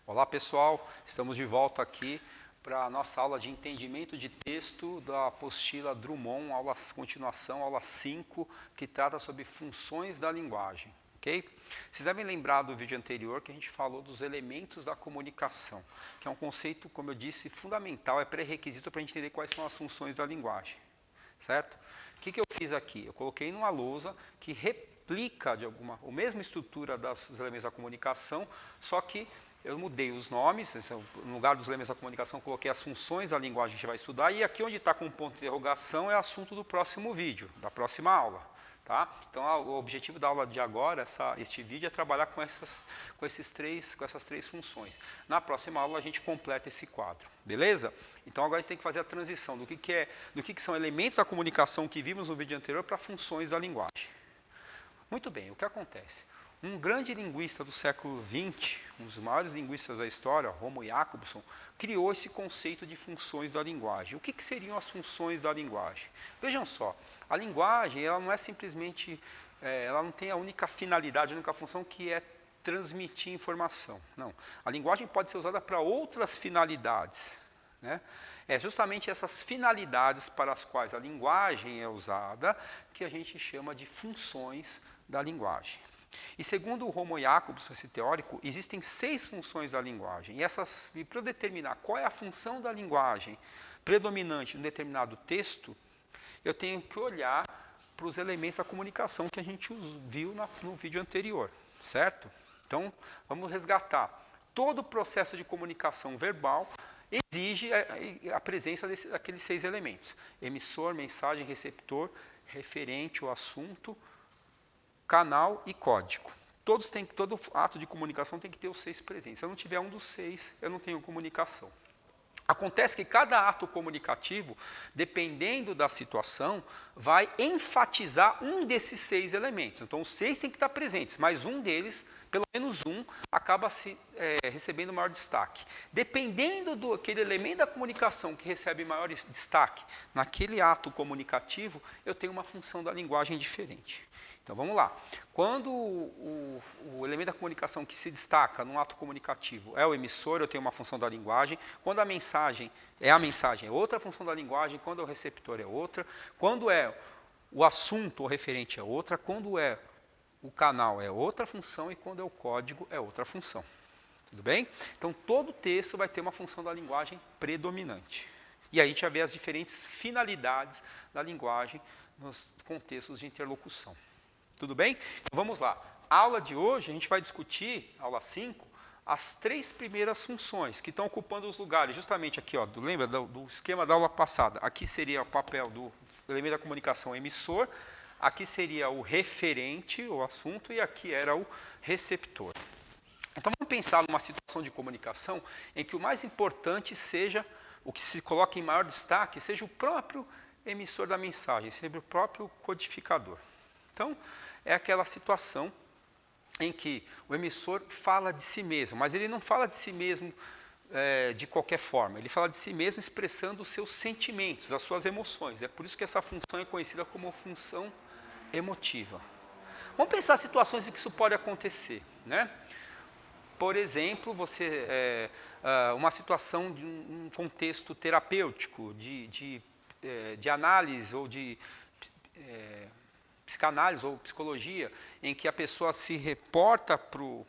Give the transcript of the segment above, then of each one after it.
Olá pessoal, estamos de volta aqui para a nossa aula de entendimento de texto da apostila Drummond, continuação, aula 5, que trata sobre funções da linguagem. Ok? Vocês devem lembrar do vídeo anterior que a gente falou dos elementos da comunicação, que é um conceito, como eu disse, fundamental, é pré-requisito para a gente entender quais são as funções da linguagem. Certo? O que eu fiz aqui? Eu coloquei numa lousa que replica a mesma estrutura dos elementos da comunicação, só que eu mudei os nomes, no lugar dos elementos da comunicação, coloquei as funções da linguagem que a gente vai estudar, e aqui onde está com ponto de interrogação é assunto do próximo vídeo, da próxima aula. Tá? Então, o objetivo da aula de agora, este vídeo, é trabalhar com essas três funções. Na próxima aula, a gente completa esse quadro. Beleza? Então, agora a gente tem que fazer a transição do que são elementos da comunicação que vimos no vídeo anterior para funções da linguagem. Muito bem, o que acontece? Um grande linguista do século XX, um dos maiores linguistas da história, Homo Jacobson, criou esse conceito de funções da linguagem. O que seriam as funções da linguagem? Vejam só, a linguagem ela não é simplesmente, ela não tem a única finalidade, a única função que é transmitir informação. Não, a linguagem pode ser usada para outras finalidades. Né? É justamente essas finalidades para as quais a linguagem é usada que a gente chama de funções da linguagem. E segundo o Homo Jacobson, esse teórico, existem 6 funções da linguagem. E para eu determinar qual é a função da linguagem predominante em um determinado texto, eu tenho que olhar para os elementos da comunicação que a gente viu no vídeo anterior, certo? Então, vamos resgatar. Todo o processo de comunicação verbal exige a presença daqueles 6 elementos. Emissor, mensagem, receptor, referente, o assunto, canal e código. Todo ato de comunicação tem que ter os 6 presentes. Se eu não tiver um dos 6, eu não tenho comunicação. Acontece que cada ato comunicativo, dependendo da situação, vai enfatizar um desses 6 elementos. Então, os 6 têm que estar presentes, mas um deles, pelo menos um, acaba recebendo maior destaque. Dependendo daquele elemento da comunicação que recebe maior destaque naquele ato comunicativo, eu tenho uma função da linguagem diferente. Então, vamos lá. Quando o elemento da comunicação que se destaca num ato comunicativo é o emissor, eu tenho uma função da linguagem. Quando a mensagem é outra função da linguagem. Quando é o receptor, é outra. Quando é o assunto ou referente, é outra. Quando é o canal, é outra função. E quando é o código, é outra função. Tudo bem? Então, todo texto vai ter uma função da linguagem predominante. E aí a gente vai ver as diferentes finalidades da linguagem nos contextos de interlocução. Tudo bem? Então, vamos lá. A aula de hoje, a gente vai discutir, aula 5, as 3 primeiras funções que estão ocupando os lugares, justamente aqui, ó, lembra do esquema da aula passada? Aqui seria o papel do elemento da comunicação emissor, aqui seria o referente, o assunto, e aqui era o receptor. Então, vamos pensar numa situação de comunicação em que o mais importante seja, o que se coloca em maior destaque, seja o próprio emissor da mensagem, seja o próprio codificador. Então, é aquela situação em que o emissor fala de si mesmo, mas ele não fala de si mesmo de qualquer forma, ele fala de si mesmo expressando os seus sentimentos, as suas emoções. É por isso que essa função é conhecida como função emotiva. Vamos pensar situações em que isso pode acontecer. Né? Por exemplo, uma situação de um contexto terapêutico, de análise ou de psicanálise ou psicologia, em que a pessoa se reporta para o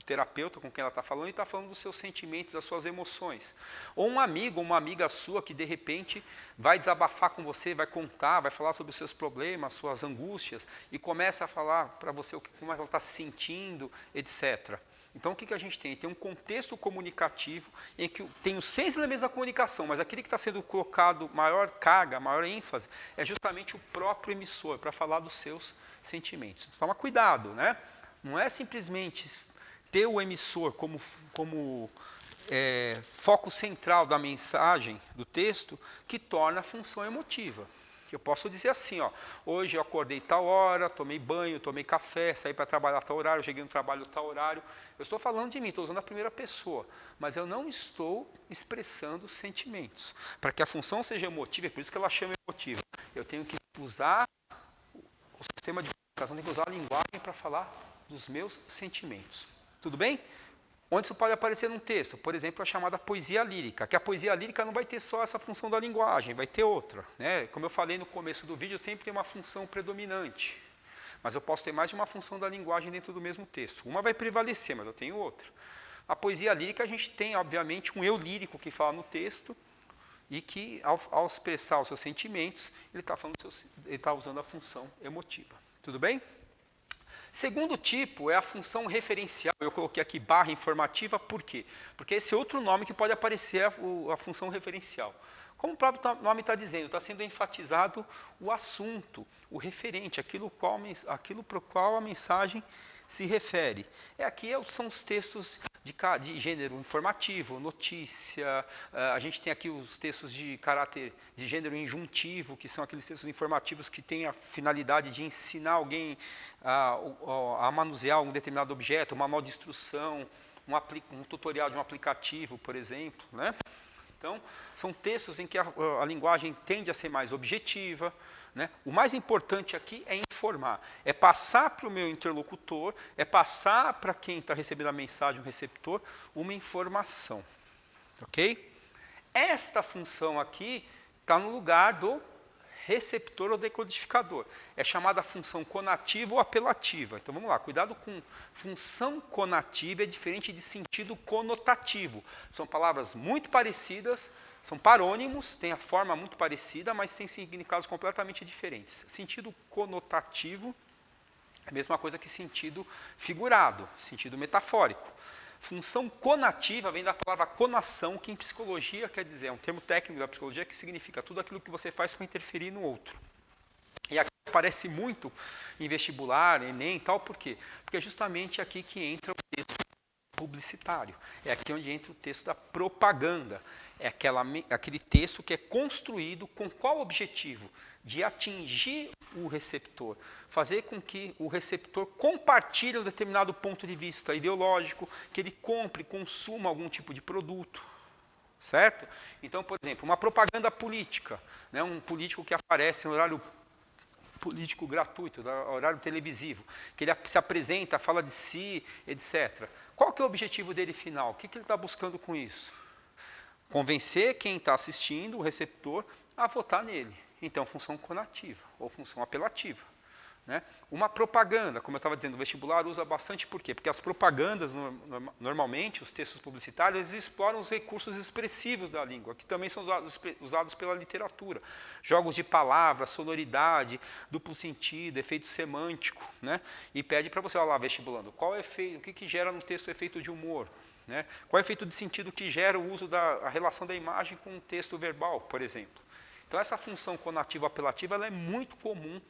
terapeuta com quem ela está falando e está falando dos seus sentimentos, das suas emoções. Ou um amigo ou uma amiga sua que de repente vai desabafar com você, vai contar, vai falar sobre os seus problemas, suas angústias e começa a falar para você como ela está se sentindo, etc. Então, o que a gente tem? Tem um contexto comunicativo em que tem os 6 elementos da comunicação, mas aquele que está sendo colocado maior carga, maior ênfase, é justamente o próprio emissor, para falar dos seus sentimentos. Toma cuidado, né? Não é simplesmente ter o emissor como foco central da mensagem, do texto, que torna a função emotiva. Eu posso dizer assim, ó, hoje eu acordei tal hora, tomei banho, tomei café, saí para trabalhar tal horário, cheguei no trabalho tal horário. Eu estou falando de mim, estou usando a primeira pessoa, mas eu não estou expressando sentimentos. Para que a função seja emotiva, é por isso que ela chama emotiva. Eu tenho que usar o sistema de comunicação, tem que usar a linguagem para falar dos meus sentimentos. Tudo bem? Onde isso pode aparecer num texto? Por exemplo, a chamada poesia lírica, que a poesia lírica não vai ter só essa função da linguagem, vai ter outra, né? Como eu falei no começo do vídeo, sempre tem uma função predominante, mas eu posso ter mais de uma função da linguagem dentro do mesmo texto. Uma vai prevalecer, mas eu tenho outra. A poesia lírica, a gente tem, obviamente, um eu lírico que fala no texto e que, ao expressar os seus sentimentos, ele está usando a função emotiva. Tudo bem? Segundo tipo é a função referencial. Eu coloquei aqui barra informativa, por quê? Porque esse é outro nome que pode aparecer a função referencial. Como o próprio nome está dizendo, está sendo enfatizado o assunto, o referente, aquilo para o qual a mensagem se refere. Aqui são os textos de gênero informativo, notícia, a gente tem aqui os textos de caráter de gênero injuntivo, que são aqueles textos informativos que têm a finalidade de ensinar alguém a manusear um determinado objeto, um manual de instrução, um tutorial de um aplicativo, por exemplo, né? Então, são textos em que a linguagem tende a ser mais objetiva, né? O mais importante aqui é informar, é passar para o meu interlocutor, é passar para quem está recebendo a mensagem, o receptor, uma informação. Ok? Esta função aqui está no lugar do receptor ou decodificador. É chamada função conativa ou apelativa. Então vamos lá, cuidado com função conativa, é diferente de sentido conotativo. São palavras muito parecidas, são parônimos, têm a forma muito parecida, mas têm significados completamente diferentes. Sentido conotativo é a mesma coisa que sentido figurado, sentido metafórico. Função conativa vem da palavra conação, que em psicologia quer dizer, é um termo técnico da psicologia que significa tudo aquilo que você faz para interferir no outro. E aqui aparece muito em vestibular, Enem e tal, por quê? Porque é justamente aqui que entra o texto publicitário, é aqui onde entra o texto da propaganda, é aquele texto que é construído com qual objetivo? De atingir o receptor, fazer com que o receptor compartilhe um determinado ponto de vista ideológico, que ele compre, consuma algum tipo de produto, certo? Então, por exemplo, uma propaganda política, né, um político que aparece no horário político gratuito, no horário televisivo, que ele se apresenta, fala de si, etc. Qual que é o objetivo dele final? O que ele está buscando com isso? Convencer quem está assistindo, o receptor, a votar nele. Então, função conativa ou função apelativa. Né? Uma propaganda, como eu estava dizendo, o vestibular usa bastante por quê? Porque as propagandas, normalmente, os textos publicitários, eles exploram os recursos expressivos da língua, que também são usados pela literatura. Jogos de palavras, sonoridade, duplo sentido, efeito semântico. Né? E pede para você, olha lá, vestibulando, qual é o que gera no texto o efeito de humor? Né? Qual é o efeito de sentido que gera o uso da relação da imagem com o texto verbal, por exemplo? Então, essa função conativa apelativa ela é muito comum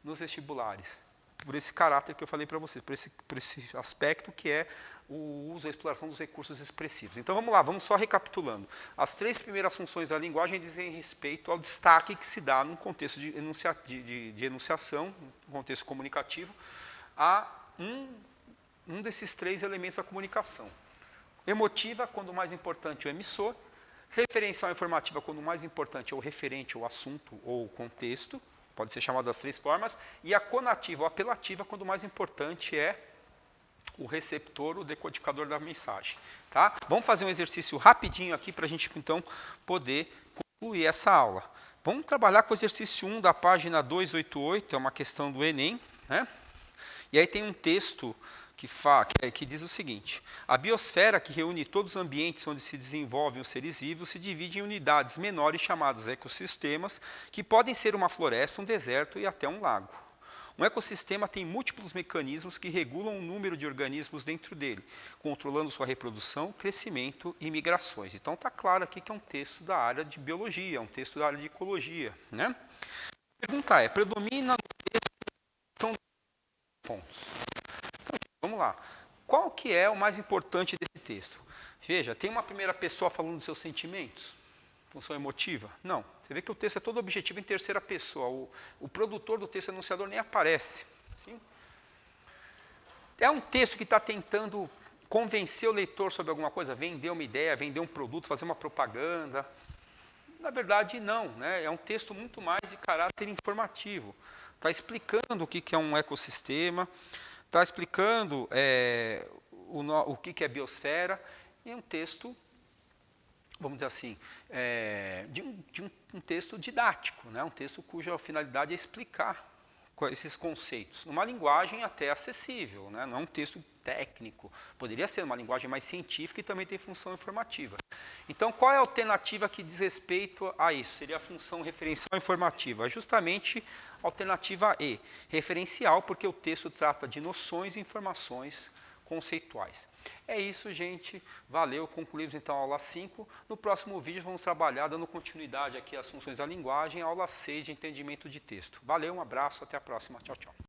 nos vestibulares, por esse caráter que eu falei para vocês, por esse aspecto que é o uso e a exploração dos recursos expressivos. Então, vamos lá, vamos só recapitulando. As três primeiras funções da linguagem dizem respeito ao destaque que se dá num contexto de enunciação, no contexto comunicativo, a um desses três elementos da comunicação. Emotiva, quando o mais importante é o emissor. Referencial informativa, quando o mais importante é o referente, o assunto ou o contexto, pode ser chamado das três formas, e a conativa ou apelativa, quando o mais importante é o receptor, o decodificador da mensagem. Tá? Vamos fazer um exercício rapidinho aqui para a gente, então, poder concluir essa aula. Vamos trabalhar com o exercício 1 da página 288, é uma questão do Enem, né? E aí tem um texto que diz o seguinte: a biosfera, que reúne todos os ambientes onde se desenvolvem os seres vivos, se divide em unidades menores chamadas ecossistemas, que podem ser uma floresta, um deserto e até um lago. Um ecossistema tem múltiplos mecanismos que regulam o número de organismos dentro dele, controlando sua reprodução, crescimento e migrações. Então está claro aqui que é um texto da área de biologia, um texto da área de ecologia. Né? A pergunta é, predomina no texto são pontos. Vamos lá. Qual que é o mais importante desse texto? Veja, tem uma primeira pessoa falando dos seus sentimentos? Função emotiva? Não. Você vê que o texto é todo objetivo em terceira pessoa. O produtor do texto, enunciador, nem aparece. Sim? É um texto que está tentando convencer o leitor sobre alguma coisa, vender uma ideia, vender um produto, fazer uma propaganda. Na verdade, não. Né? É um texto muito mais de caráter informativo. Está explicando o que é um ecossistema, está explicando o que é biosfera, e um texto, vamos dizer assim, um texto didático, né? Um texto cuja finalidade é explicar esses conceitos, numa linguagem até acessível, né? Não é um texto técnico, poderia ser uma linguagem mais científica e também tem função informativa. Então, qual é a alternativa que diz respeito a isso? Seria a função referencial informativa, justamente a alternativa E, referencial, porque o texto trata de noções e informações conceituais. É isso, gente. Valeu. Concluímos então a aula 5. No próximo vídeo vamos trabalhar, dando continuidade aqui às funções da linguagem, a aula 6 de entendimento de texto. Valeu, um abraço, até a próxima. Tchau, tchau.